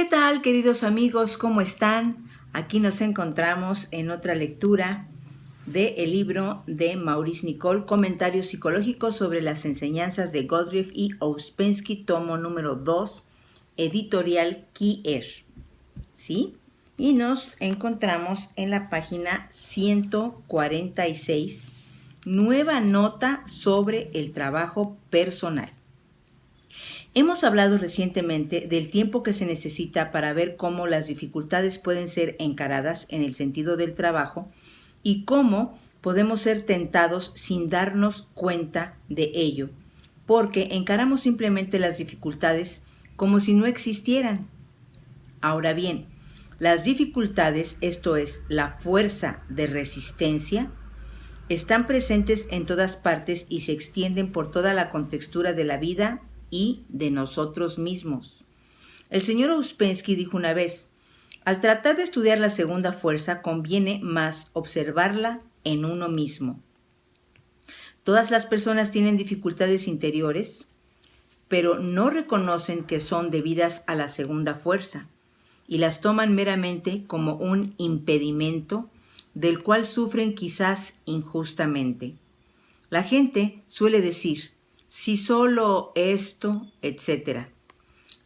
¿Qué tal, queridos amigos? ¿Cómo están? Aquí nos encontramos en otra lectura del libro de Maurice Nicoll, Comentarios psicológicos sobre las enseñanzas de Gottlieb y Ouspensky, tomo número 2, editorial Kier. ¿Sí? Y nos encontramos en la página 146, nueva nota sobre el trabajo personal. Hemos hablado recientemente del tiempo que se necesita para ver cómo las dificultades pueden ser encaradas en el sentido del trabajo y cómo podemos ser tentados sin darnos cuenta de ello, porque encaramos simplemente las dificultades como si no existieran. Ahora bien, las dificultades, esto es, la fuerza de resistencia, están presentes en todas partes y se extienden por toda la contextura de la vida y de nosotros mismos. El señor Ouspensky dijo una vez, al tratar de estudiar la segunda fuerza conviene más observarla en uno mismo. Todas las personas tienen dificultades interiores, pero no reconocen que son debidas a la segunda fuerza y las toman meramente como un impedimento del cual sufren quizás injustamente. La gente suele decir, si solo esto, etc.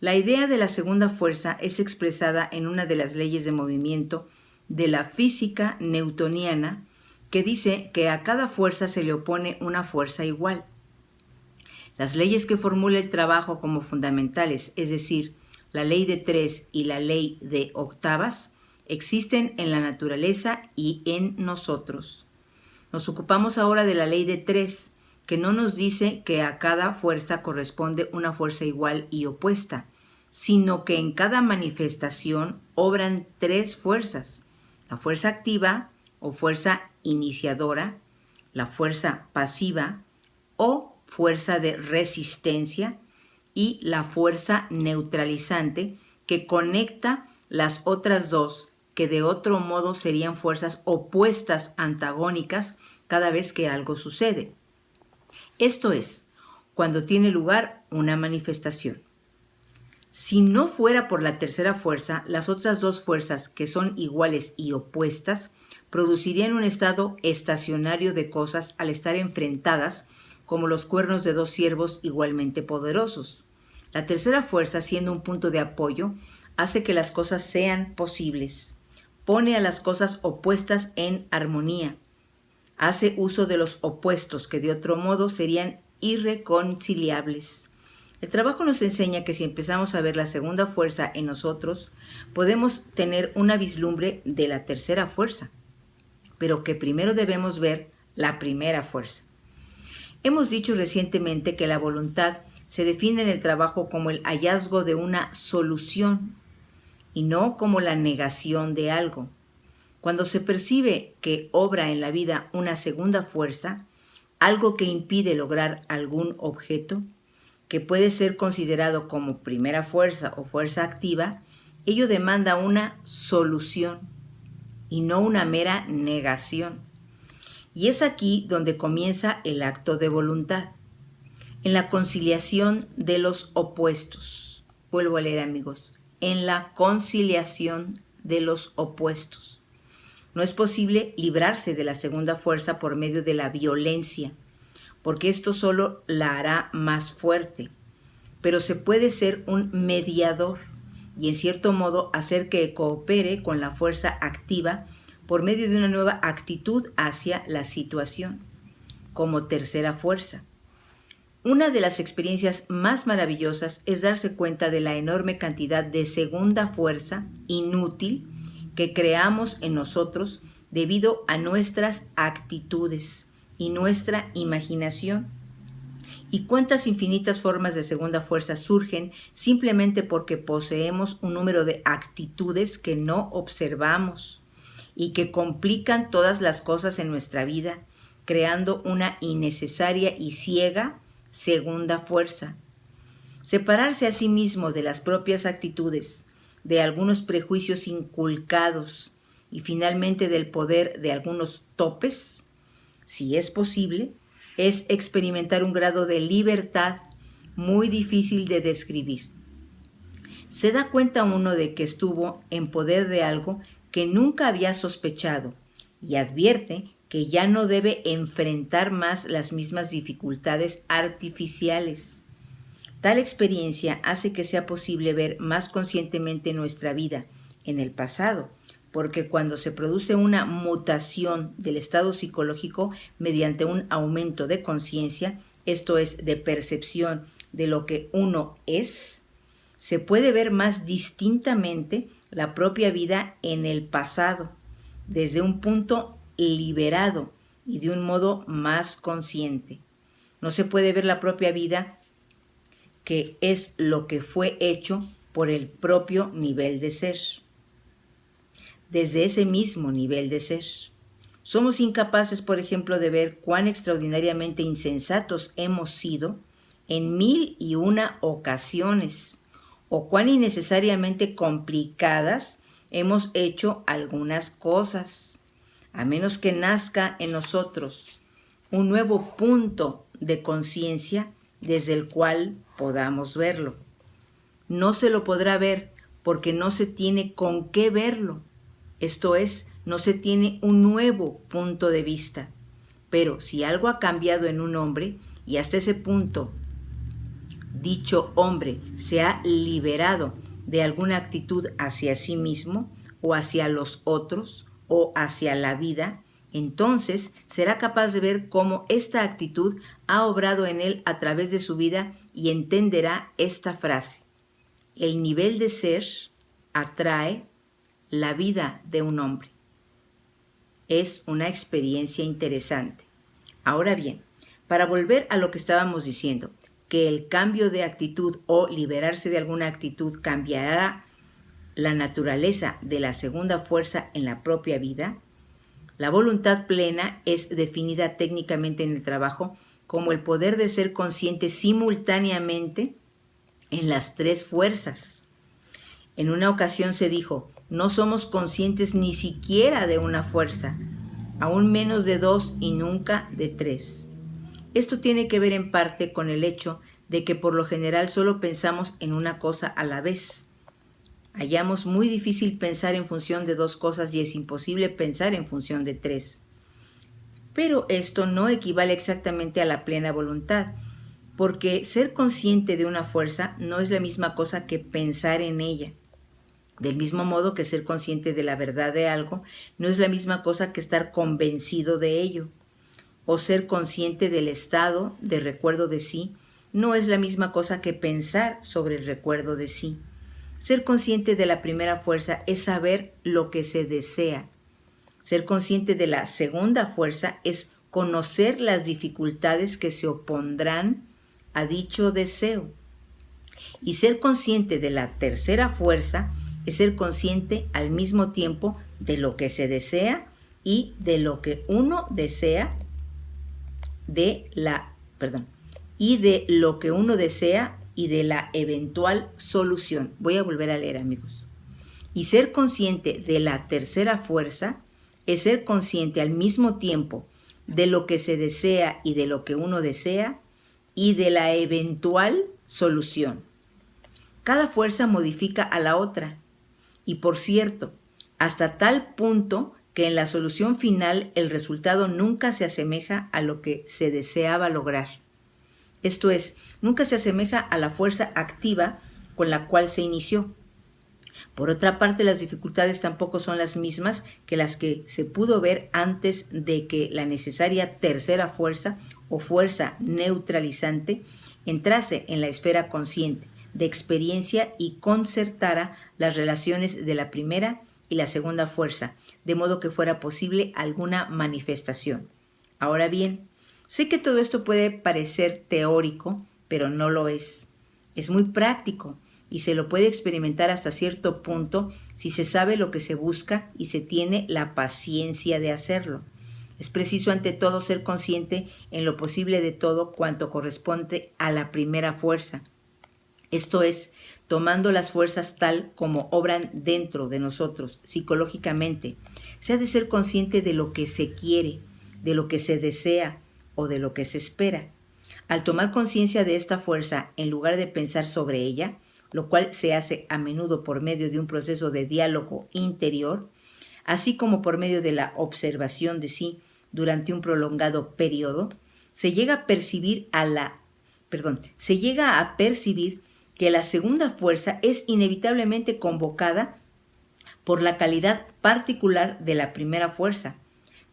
La idea de la segunda fuerza es expresada en una de las leyes de movimiento de la física newtoniana que dice que a cada fuerza se le opone una fuerza igual. Las leyes que formula el trabajo como fundamentales, es decir, la ley de 3 y la ley de octavas, existen en la naturaleza y en nosotros. Nos ocupamos ahora de la ley de 3, que no nos dice que a cada fuerza corresponde una fuerza igual y opuesta, sino que en cada manifestación obran 3 fuerzas, la fuerza activa o fuerza iniciadora, la fuerza pasiva o fuerza de resistencia y la fuerza neutralizante que conecta las otras dos, que de otro modo serían fuerzas opuestas antagónicas cada vez que algo sucede. Esto es, cuando tiene lugar una manifestación. Si no fuera por la tercera fuerza, las otras dos fuerzas, que son iguales y opuestas, producirían un estado estacionario de cosas al estar enfrentadas, como los cuernos de dos ciervos igualmente poderosos. La tercera fuerza, siendo un punto de apoyo, hace que las cosas sean posibles. Pone a las cosas opuestas en armonía. Hace uso de los opuestos que de otro modo serían irreconciliables. El trabajo nos enseña que si empezamos a ver la segunda fuerza en nosotros, podemos tener una vislumbre de la tercera fuerza, pero que primero debemos ver la primera fuerza. Hemos dicho recientemente que la voluntad se define en el trabajo como el hallazgo de una solución y no como la negación de algo. Cuando se percibe que obra en la vida una segunda fuerza, algo que impide lograr algún objeto, que puede ser considerado como primera fuerza o fuerza activa, ello demanda una solución y no una mera negación. Y es aquí donde comienza el acto de voluntad, en la conciliación de los opuestos. Vuelvo a leer, amigos, en la conciliación de los opuestos. No es posible librarse de la segunda fuerza por medio de la violencia, porque esto solo la hará más fuerte. Pero se puede ser un mediador y en cierto modo hacer que coopere con la fuerza activa por medio de una nueva actitud hacia la situación, como tercera fuerza. Una de las experiencias más maravillosas es darse cuenta de la enorme cantidad de segunda fuerza inútil que creamos en nosotros debido a nuestras actitudes y nuestra imaginación. Y cuántas infinitas formas de segunda fuerza surgen simplemente porque poseemos un número de actitudes que no observamos y que complican todas las cosas en nuestra vida, creando una innecesaria y ciega segunda fuerza. Separarse a sí mismo de las propias actitudes, de algunos prejuicios inculcados y finalmente del poder de algunos topes, si es posible, es experimentar un grado de libertad muy difícil de describir. Se da cuenta uno de que estuvo en poder de algo que nunca había sospechado y advierte que ya no debe enfrentar más las mismas dificultades artificiales. Tal experiencia hace que sea posible ver más conscientemente nuestra vida en el pasado, porque cuando se produce una mutación del estado psicológico mediante un aumento de conciencia, esto es, de percepción de lo que uno es, se puede ver más distintamente la propia vida en el pasado, desde un punto liberado y de un modo más consciente. No se puede ver la propia vida, que es lo que fue hecho por el propio nivel de ser. Desde ese mismo nivel de ser. Somos incapaces, por ejemplo, de ver cuán extraordinariamente insensatos hemos sido en 1001 ocasiones, o cuán innecesariamente complicadas hemos hecho algunas cosas, a menos que nazca en nosotros un nuevo punto de conciencia desde el cual podamos verlo. No se lo podrá ver porque no se tiene con qué verlo. Esto es, no se tiene un nuevo punto de vista. Pero si algo ha cambiado en un hombre y hasta ese punto dicho hombre se ha liberado de alguna actitud hacia sí mismo o hacia los otros o hacia la vida, entonces será capaz de ver cómo esta actitud ha obrado en él a través de su vida y entenderá esta frase: el nivel de ser atrae la vida de un hombre. Es una experiencia interesante. Ahora bien, para volver a lo que estábamos diciendo, que el cambio de actitud o liberarse de alguna actitud cambiará la naturaleza de la segunda fuerza en la propia vida, la voluntad plena es definida técnicamente en el trabajo como el poder de ser consciente simultáneamente en las tres fuerzas. En una ocasión se dijo: no somos conscientes ni siquiera de una fuerza, aún menos de dos y nunca de tres. Esto tiene que ver en parte con el hecho de que por lo general solo pensamos en una cosa a la vez. Hallamos muy difícil pensar en función de dos cosas y es imposible pensar en función de tres. Pero esto no equivale exactamente a la plena voluntad, porque ser consciente de una fuerza no es la misma cosa que pensar en ella. Del mismo modo que ser consciente de la verdad de algo no es la misma cosa que estar convencido de ello. O ser consciente del estado de recuerdo de sí no es la misma cosa que pensar sobre el recuerdo de sí. Ser consciente de la primera fuerza es saber lo que se desea. Ser consciente de la segunda fuerza es conocer las dificultades que se opondrán a dicho deseo. Y ser consciente de la tercera fuerza es ser consciente al mismo tiempo de lo que se desea y de lo que uno desea, y de lo que uno desea y de la eventual solución. Voy a volver a leer, amigos. Y ser consciente de la tercera fuerza es ser consciente al mismo tiempo de lo que se desea y de lo que uno desea y de la eventual solución. Cada fuerza modifica a la otra. Y por cierto, hasta tal punto que en la solución final el resultado nunca se asemeja a lo que se deseaba lograr. Esto es, nunca se asemeja a la fuerza activa con la cual se inició. Por otra parte, las dificultades tampoco son las mismas que las que se pudo ver antes de que la necesaria tercera fuerza o fuerza neutralizante entrase en la esfera consciente de experiencia y concertara las relaciones de la primera y la segunda fuerza, de modo que fuera posible alguna manifestación. Ahora bien, sé que todo esto puede parecer teórico, pero no lo es. Es muy práctico y se lo puede experimentar hasta cierto punto si se sabe lo que se busca y se tiene la paciencia de hacerlo. Es preciso ante todo ser consciente en lo posible de todo cuanto corresponde a la primera fuerza. Esto es, tomando las fuerzas tal como obran dentro de nosotros, psicológicamente. Se ha de ser consciente de lo que se quiere, de lo que se desea o de lo que se espera. Al tomar conciencia de esta fuerza, en lugar de pensar sobre ella, lo cual se hace a menudo por medio de un proceso de diálogo interior, así como por medio de la observación de sí durante un prolongado periodo, se llega a percibir que la segunda fuerza es inevitablemente convocada por la calidad particular de la primera fuerza.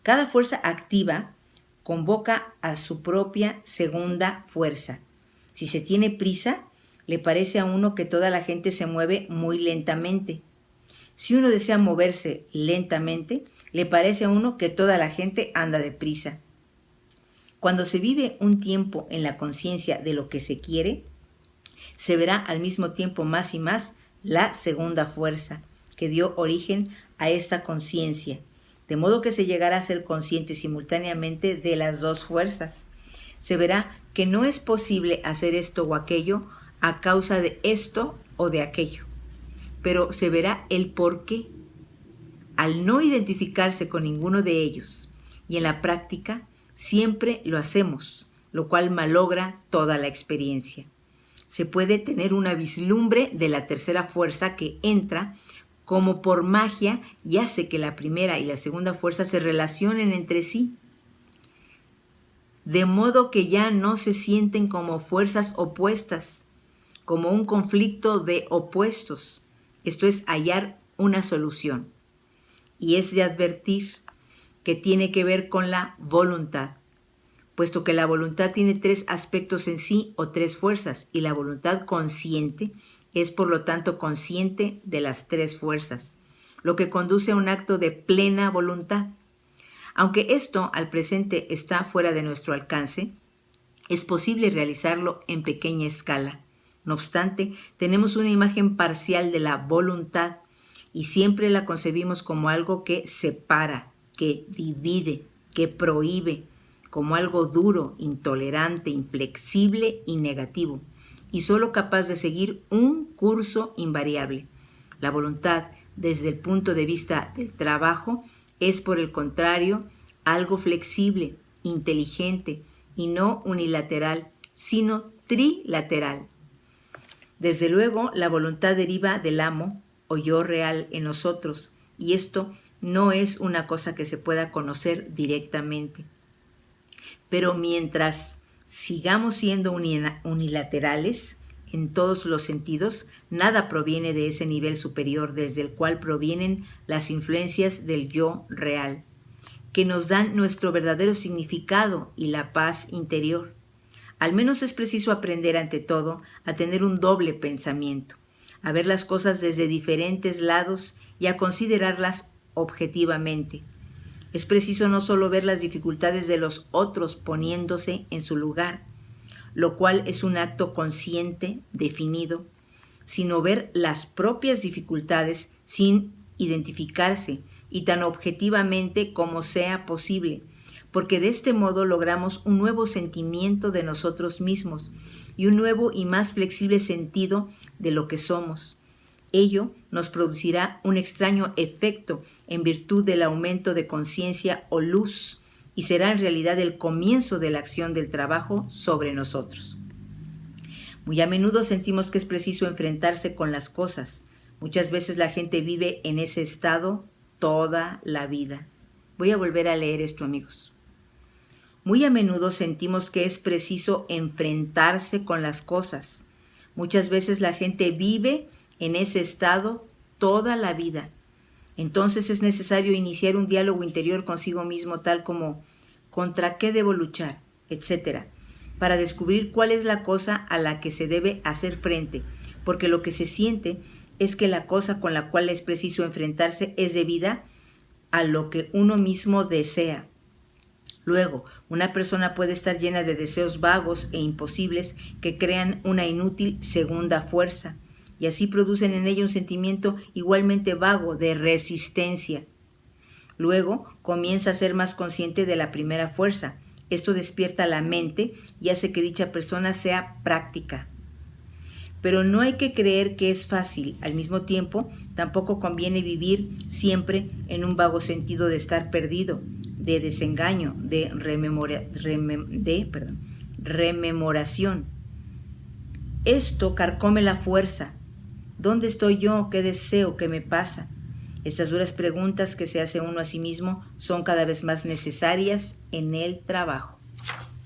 Cada fuerza activa convoca a su propia segunda fuerza. Si se tiene prisa, le parece a uno que toda la gente se mueve muy lentamente. Si uno desea moverse lentamente, le parece a uno que toda la gente anda deprisa. Cuando se vive un tiempo en la conciencia de lo que se quiere, se verá al mismo tiempo más y más la segunda fuerza que dio origen a esta conciencia, de modo que se llegará a ser consciente simultáneamente de las dos fuerzas. Se verá que no es posible hacer esto o aquello a causa de esto o de aquello, pero se verá el por qué. Al no identificarse con ninguno de ellos, y en la práctica siempre lo hacemos, lo cual malogra toda la experiencia. Se puede tener una vislumbre de la tercera fuerza que entra como por magia y hace que la primera y la segunda fuerza se relacionen entre sí, de modo que ya no se sienten como fuerzas opuestas, como un conflicto de opuestos. Esto es hallar una solución, y es de advertir que tiene que ver con la voluntad, puesto que la voluntad tiene tres aspectos en sí o tres fuerzas, y la voluntad consciente es por lo tanto consciente de las tres fuerzas, lo que conduce a un acto de plena voluntad. Aunque esto al presente está fuera de nuestro alcance, es posible realizarlo en pequeña escala. No obstante, tenemos una imagen parcial de la voluntad y siempre la concebimos como algo que separa, que divide, que prohíbe, como algo duro, intolerante, inflexible y negativo, y solo capaz de seguir un curso invariable. La voluntad, desde el punto de vista del trabajo, es por el contrario algo flexible, inteligente y no unilateral, sino trilateral. Desde luego, la voluntad deriva del amo o yo real en nosotros, y esto no es una cosa que se pueda conocer directamente. Pero mientras sigamos siendo unilaterales en todos los sentidos, nada proviene de ese nivel superior desde el cual provienen las influencias del yo real, que nos dan nuestro verdadero significado y la paz interior. Al menos es preciso aprender ante todo a tener un doble pensamiento, a ver las cosas desde diferentes lados y a considerarlas objetivamente. Es preciso no solo ver las dificultades de los otros poniéndose en su lugar, lo cual es un acto consciente, definido, sino ver las propias dificultades sin identificarse y tan objetivamente como sea posible, porque de este modo logramos un nuevo sentimiento de nosotros mismos y un nuevo y más flexible sentido de lo que somos. Ello nos producirá un extraño efecto en virtud del aumento de conciencia o luz y será en realidad el comienzo de la acción del trabajo sobre nosotros. Muy a menudo sentimos que es preciso enfrentarse con las cosas. Muchas veces la gente vive en ese estado toda la vida. Voy a volver a leer esto, amigos. Muy a menudo sentimos que es preciso enfrentarse con las cosas. Muchas veces la gente vive en ese estado toda la vida. Entonces es necesario iniciar un diálogo interior consigo mismo, tal como ¿contra qué debo luchar?, etc., para descubrir cuál es la cosa a la que se debe hacer frente, porque lo que se siente es que la cosa con la cual es preciso enfrentarse es debida a lo que uno mismo desea. Luego, una persona puede estar llena de deseos vagos e imposibles que crean una inútil segunda fuerza, y así producen en ella un sentimiento igualmente vago de resistencia. Luego comienza a ser más consciente de la primera fuerza. Esto despierta la mente y hace que dicha persona sea práctica. Pero no hay que creer que es fácil. Al mismo tiempo, tampoco conviene vivir siempre en un vago sentido de estar perdido, de desengaño, de rememoración. Esto carcome la fuerza, ¿Dónde estoy yo? ¿Qué deseo? ¿Qué me pasa? Estas duras preguntas que se hace uno a sí mismo son cada vez más necesarias en el trabajo.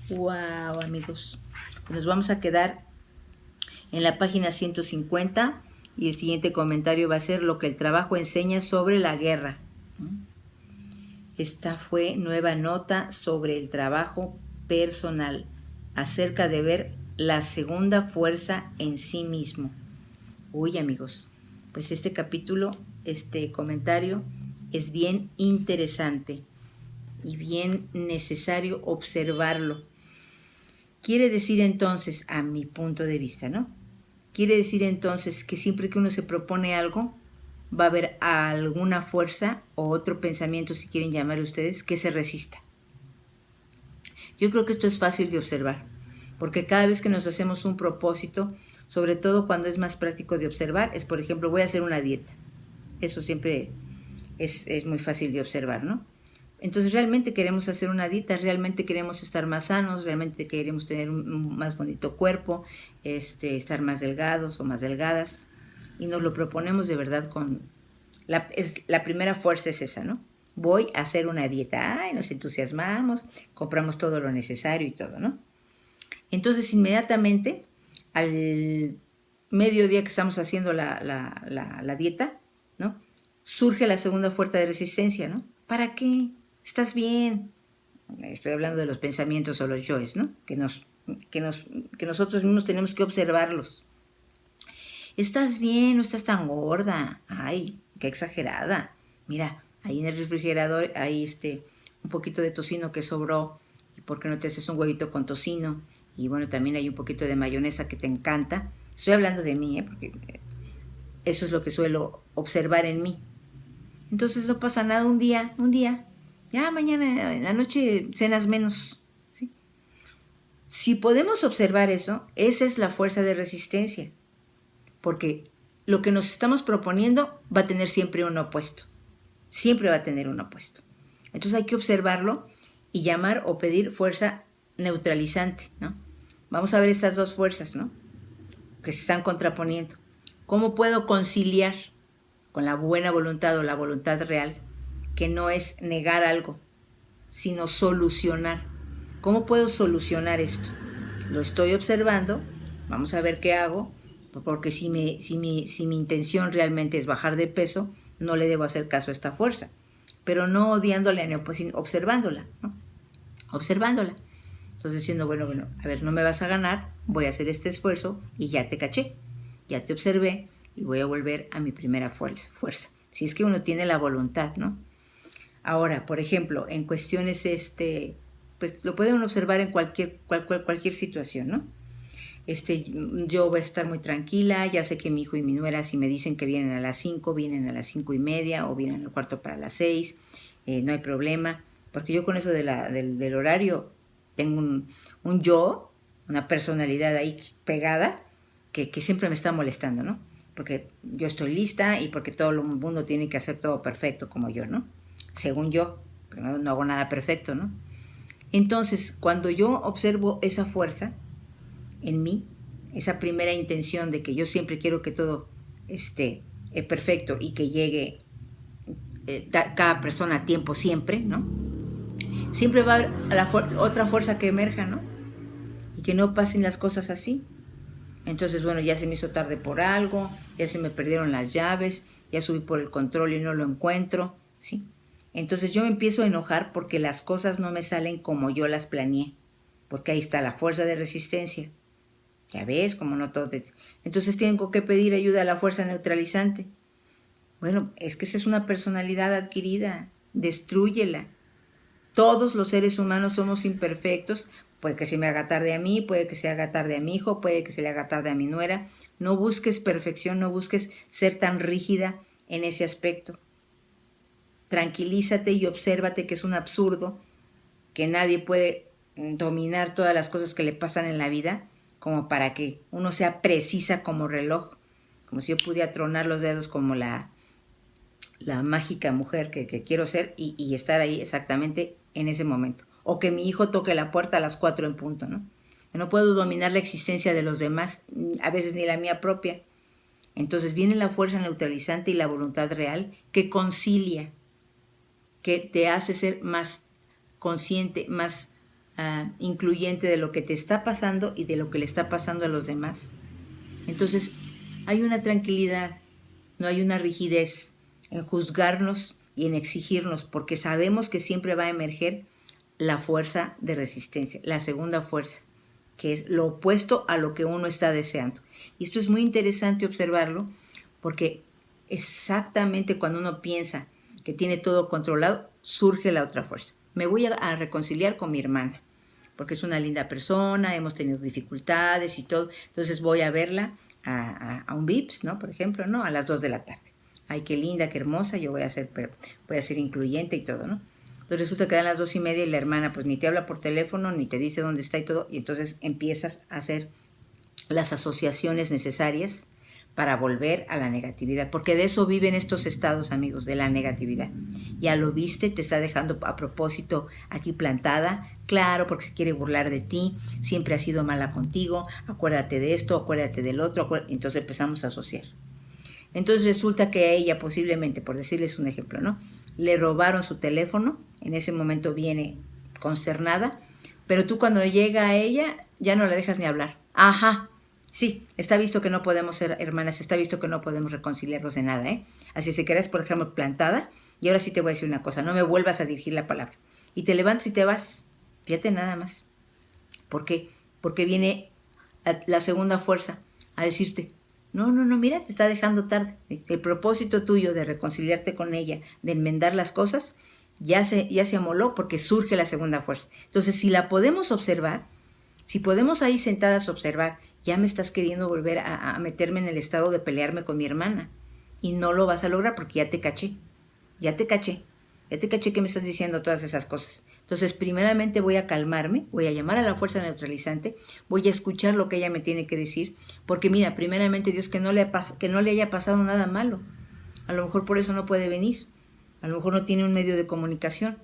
¡Wow, amigos! Nos vamos a quedar en la página 150 y el siguiente comentario va a ser lo que el trabajo enseña sobre la guerra. Esta fue nueva nota sobre el trabajo personal, acerca de ver la segunda fuerza en sí mismo. Uy, amigos, pues este capítulo, este comentario es bien interesante y bien necesario observarlo. Quiere decir entonces, a mi punto de vista, ¿no? Quiere decir entonces que siempre que uno se propone algo, va a haber alguna fuerza o otro pensamiento, si quieren llamarlo ustedes, que se resista. Yo creo que esto es fácil de observar, porque cada vez que nos hacemos un propósito, sobre todo cuando es más práctico de observar, es, por ejemplo, voy a hacer una dieta. Eso siempre es muy fácil de observar, ¿no? Entonces, realmente queremos hacer una dieta, realmente queremos estar más sanos, realmente queremos tener un más bonito cuerpo, estar más delgados o más delgadas, y nos lo proponemos de verdad con... La primera fuerza es esa, ¿no? Voy a hacer una dieta. Ay, nos entusiasmamos, compramos todo lo necesario y todo, ¿no? Entonces, inmediatamente, al mediodía que estamos haciendo la dieta, ¿no? Surge la segunda fuerza de resistencia, ¿no? ¿Para qué? ¿Estás bien? Estoy hablando de los pensamientos o los yoes, ¿no? Que nosotros mismos tenemos que observarlos. ¿Estás bien? No estás tan gorda. Ay, qué exagerada. Mira, ahí en el refrigerador hay un poquito de tocino que sobró. ¿Y por qué no te haces un huevito con tocino? Y bueno, también hay un poquito de mayonesa que te encanta. Estoy hablando de mí, porque eso es lo que suelo observar en mí. Entonces no pasa nada un día. Ya mañana en la noche cenas menos. ¿Sí? Si podemos observar eso, esa es la fuerza de resistencia. Porque lo que nos estamos proponiendo va a tener siempre un opuesto. Siempre va a tener un opuesto. Entonces hay que observarlo y llamar o pedir fuerza neutralizante, ¿no? Vamos a ver estas dos fuerzas, ¿no? Que se están contraponiendo. ¿Cómo puedo conciliar con la buena voluntad o la voluntad real, que no es negar algo, sino solucionar? ¿Cómo puedo solucionar esto? Lo estoy observando, vamos a ver qué hago, porque si mi intención realmente es bajar de peso, no le debo hacer caso a esta fuerza, pero no odiándola, sino observándola, ¿no? Observándola. Entonces diciendo, bueno, a ver, no me vas a ganar, voy a hacer este esfuerzo y ya te caché, ya te observé y voy a volver a mi primera fuerza. Si es que uno tiene la voluntad, ¿no? Ahora, por ejemplo, en cuestiones, pues lo pueden observar en cualquier situación, ¿no? Yo voy a estar muy tranquila, ya sé que mi hijo y mi nuera, si me dicen que vienen a las 5, vienen a las 5:30 o vienen al cuarto para las 6, no hay problema, porque yo con eso del horario tengo un yo, una personalidad ahí pegada que siempre me está molestando, ¿no? Porque yo estoy lista y porque todo el mundo tiene que hacer todo perfecto como yo, ¿no? Según yo, pero no hago nada perfecto, ¿no? Entonces, cuando yo observo esa fuerza en mí, esa primera intención de que yo siempre quiero que todo esté perfecto y que llegue cada persona a tiempo siempre, ¿no? Siempre va a haber otra fuerza que emerja, ¿no? Y que no pasen las cosas así. Entonces, bueno, ya se me hizo tarde por algo, ya se me perdieron las llaves, ya subí por el control y no lo encuentro, ¿sí? Entonces yo me empiezo a enojar porque las cosas no me salen como yo las planeé, porque ahí está la fuerza de resistencia. Ya ves, como no todo Entonces tengo que pedir ayuda a la fuerza neutralizante. Bueno, es que esa es una personalidad adquirida, destrúyela. Todos los seres humanos somos imperfectos. Puede que se me haga tarde a mí, puede que se haga tarde a mi hijo, puede que se le haga tarde a mi nuera. No busques perfección, no busques ser tan rígida en ese aspecto. Tranquilízate y obsérvate que es un absurdo, que nadie puede dominar todas las cosas que le pasan en la vida, como para que uno sea precisa como reloj, como si yo pudiera tronar los dedos como la mágica mujer que quiero ser y estar ahí exactamente en ese momento. O que mi hijo toque la puerta a las 4 en punto, ¿no? Yo no puedo dominar la existencia de los demás, a veces ni la mía propia. Entonces viene la fuerza neutralizante y la voluntad real que concilia, que te hace ser más consciente, más incluyente de lo que te está pasando y de lo que le está pasando a los demás. Entonces hay una tranquilidad, no hay una rigidez en juzgarnos y en exigirnos, porque sabemos que siempre va a emerger la fuerza de resistencia, la segunda fuerza, que es lo opuesto a lo que uno está deseando. Y esto es muy interesante observarlo, porque exactamente cuando uno piensa que tiene todo controlado, surge la otra fuerza. Me voy a reconciliar con mi hermana, porque es una linda persona, hemos tenido dificultades y todo, entonces voy a verla a un Vips, ¿no? Por ejemplo, ¿no? A las 2 de la tarde. Ay, qué linda, qué hermosa, yo voy a ser incluyente y todo, ¿no? Entonces resulta que dan las 2:30 y la hermana pues ni te habla por teléfono, ni te dice dónde está y todo, y entonces empiezas a hacer las asociaciones necesarias para volver a la negatividad, porque de eso viven estos estados, amigos, de la negatividad. Ya lo viste, te está dejando a propósito aquí plantada, claro, porque se quiere burlar de ti, siempre ha sido mala contigo, acuérdate de esto, acuérdate del otro, entonces empezamos a asociar. Entonces resulta que a ella posiblemente, por decirles un ejemplo, ¿no? Le robaron su teléfono, en ese momento viene consternada, pero tú cuando llega a ella ya no la dejas ni hablar. Ajá, sí, está visto que no podemos ser hermanas, está visto que no podemos reconciliarnos de nada, ¿eh? Así si quedas, por ejemplo, plantada, y ahora sí te voy a decir una cosa, no me vuelvas a dirigir la palabra. Y te levantas y te vas, fíjate nada más. ¿Por qué? Porque viene la segunda fuerza a decirte, no, mira, te está dejando tarde. El propósito tuyo de reconciliarte con ella, de enmendar las cosas, ya se amoló porque surge la segunda fuerza. Entonces, si la podemos observar, si podemos ahí sentadas observar, ya me estás queriendo volver a meterme en el estado de pelearme con mi hermana. Y no lo vas a lograr porque ya te caché que me estás diciendo todas esas cosas. Entonces, primeramente voy a calmarme, voy a llamar a la fuerza neutralizante, voy a escuchar lo que ella me tiene que decir, porque mira, primeramente Dios, que no le haya pasado nada malo. A lo mejor por eso no puede venir, a lo mejor no tiene un medio de comunicación.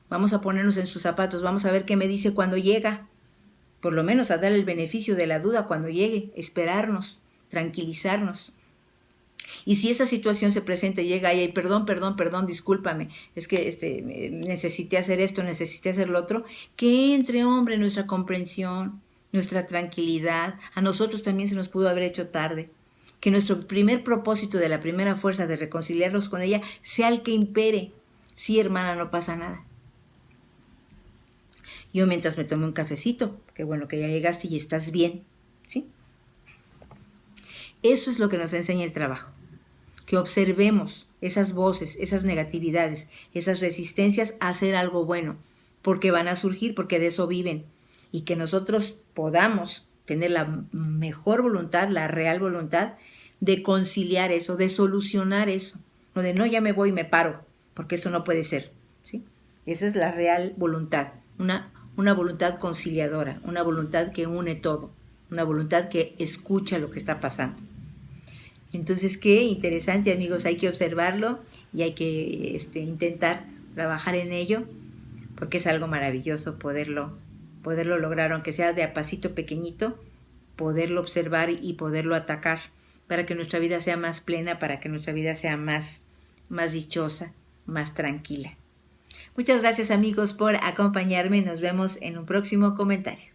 Vamos a ponernos en sus zapatos, vamos a ver qué me dice cuando llega, por lo menos a darle el beneficio de la duda cuando llegue, esperarnos, tranquilizarnos. Y si esa situación se presenta y llega ahí, perdón, discúlpame, es que necesité hacer esto, necesité hacer lo otro, que entre, hombre, nuestra comprensión, nuestra tranquilidad, a nosotros también se nos pudo haber hecho tarde. Que nuestro primer propósito de la primera fuerza de reconciliarnos con ella sea el que impere. Sí, hermana, no pasa nada. Yo mientras me tomé un cafecito, qué bueno que ya llegaste y estás bien, ¿sí? Eso es lo que nos enseña el trabajo. Que observemos esas voces, esas negatividades, esas resistencias a hacer algo bueno, porque van a surgir, porque de eso viven, y que nosotros podamos tener la mejor voluntad, la real voluntad de conciliar eso, de solucionar eso, no de no, ya me voy y me paro, porque eso no puede ser, ¿sí? Esa es la real voluntad, una voluntad conciliadora, una voluntad que une todo, una voluntad que escucha lo que está pasando. Entonces, qué interesante, amigos, hay que observarlo y hay que intentar trabajar en ello, porque es algo maravilloso poderlo lograr, aunque sea de a pasito pequeñito, poderlo observar y poderlo atacar para que nuestra vida sea más plena, para que nuestra vida sea más dichosa, más tranquila. Muchas gracias, amigos, por acompañarme. Nos vemos en un próximo comentario.